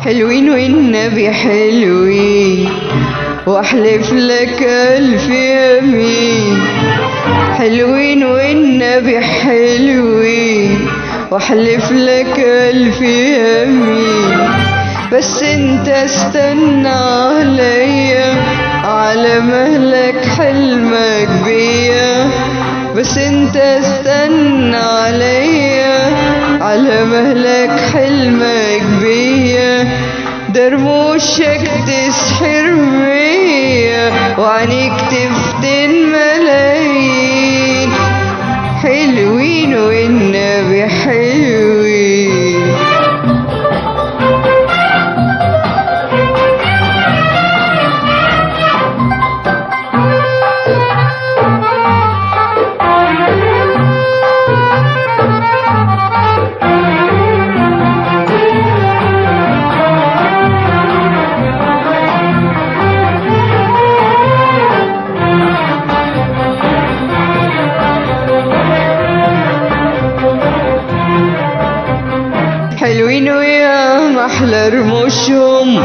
حلوين والنبي حلوين، واحلف لك ألف يمين. حلوين والنبي حلوين، واحلف لك ألف يمين. بس انت استنى عليا، على مهلك حلمك بيا. بس انت استنى عليا، على مهلك حلمك بيا. درموشك تسحر بيا، وعنيك تفتن ملايين. حلوين والنبي حلوين. حلوين ويا محلى رموشهم،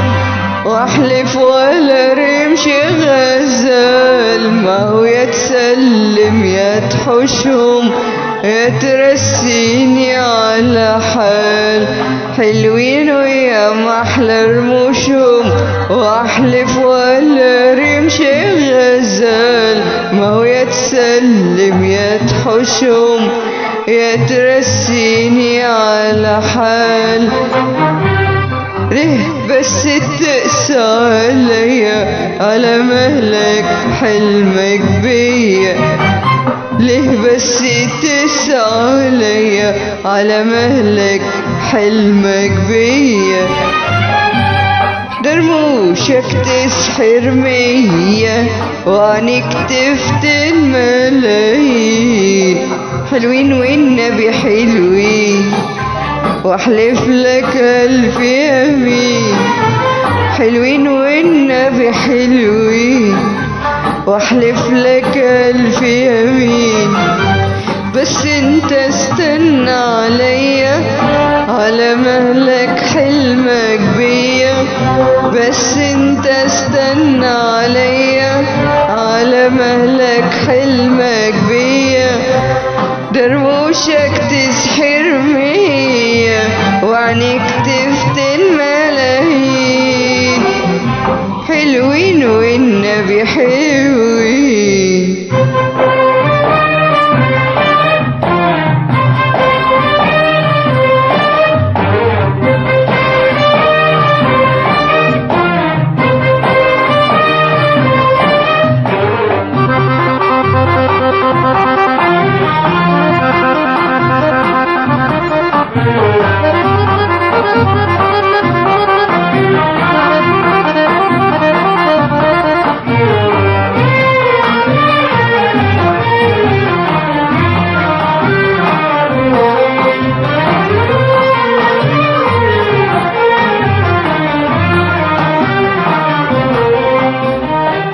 واحلف ولا رمش غزال. ما هو يا تسلم يا تحوشهم، يا ترسيني على حال. حلوين ويا محلى رموشهم، واحلف ولا رمش غزال. ما هو يا تسلم يا تحوشهم، يا ترسيني على حال. ليه بس تقسى عليا، على مهلك حلمك بيا. ليه بس تقسى عليا، على مهلك حلمك بيا. درموشك تسحر مية، وعنيك تفتن ملايين. حلوين والنبي حلوين، واحلف لك ألف يمين. حلوين والنبي حلوين، واحلف لك ألف يمين. بس انت استنى عليا، على مهلك حلمك بيا. بس انت استنى عليا، على مهلك حلمك بيا. درموشك تسحر مية، وعنيك تفتن ملايين. حلوين والنبي حلوين.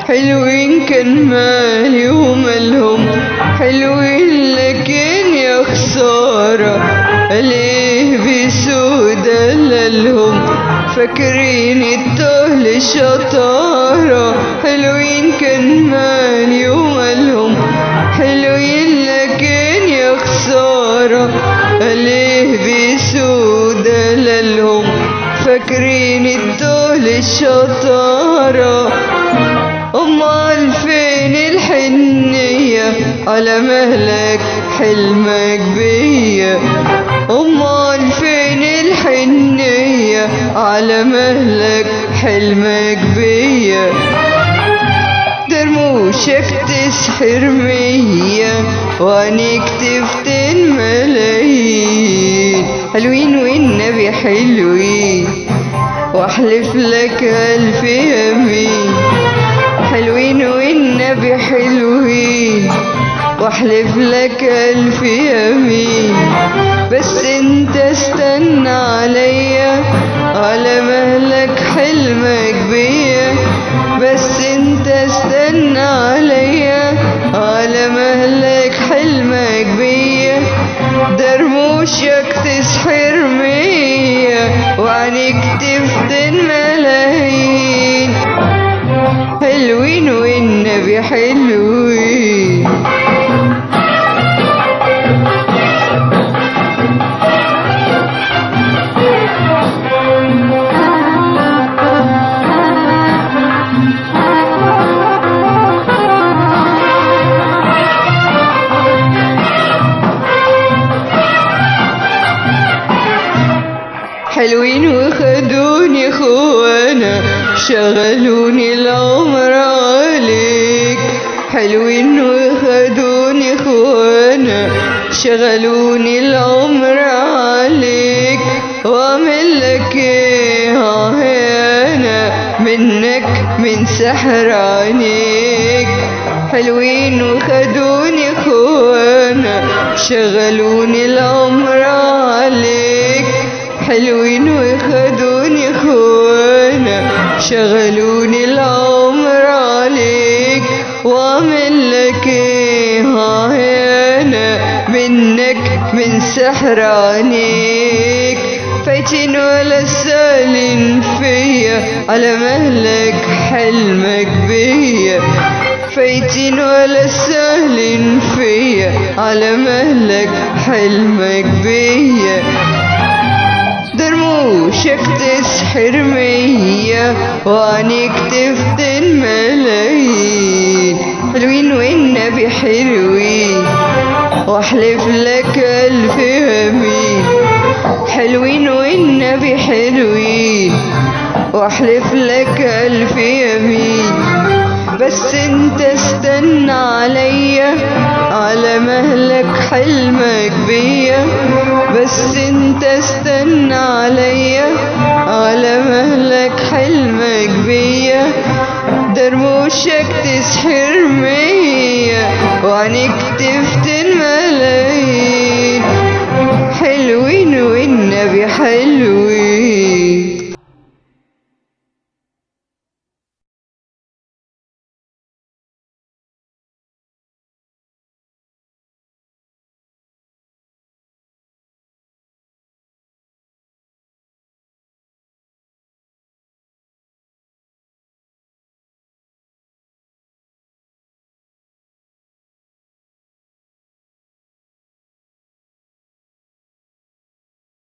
حلوين كان مالي ومالهم، حلوين لكن يا خسارة. ليه بسود دلالهم، فاكرين التهل شطارة. حلوين كان مالي ومالهم، حلوين لكن يا خسارة. ليه بسود دلالهم، فاكرين التهل شطارة. أمال فين الحنية، على مهلك حلمك بيا. أمال فين الحنية، على مهلك حلمك بيا. درموشك تسحر مية، وعنيك تفتن ملايين. حلوين والنبي حلوين، واحلف لك ألف يمين. حلوين والنبي حلوين، واحلف لك ألف يمين. بس انت استنى عليا، على مهلك حلمك بيا. بس انت استنى عليا، على مهلك حلمك بيا. درموشك تسحر مية، وعنيك تفتن حلوين والنبي حلوين. حلوين وخدوني خوانا شغلوني العمر عليك. حلوين وخدوني خوانا شغلوني العمر عليك. واعمل لك ايه انا منك من سحر عينيك. حلوين وخدوني خوانا شغلوني العمر عليك. حلوين وخدوني خوانا شغلوني العمر عليك. واعمل لك ايه انا منك من سحر عينيك. فايتين ولا سالين فيا على مهلك حلمك بيا. فايتين ولا سالين فيا على مهلك حلمك بيا. درموشك تسحر مية وعنيك تفتن ملايين. حلوين والنبي حلوين واحلف لك الف يمين. حلوين والنبي حلوين واحلف لك الف يمين. بس انت استنى عليا على مهلك حلمك بيا. بس انت استنى عليا على مهلك حلمك بيا. درموشك تسحر مية وعنيك تفتن ملايين. حلوين والنبي حلوين.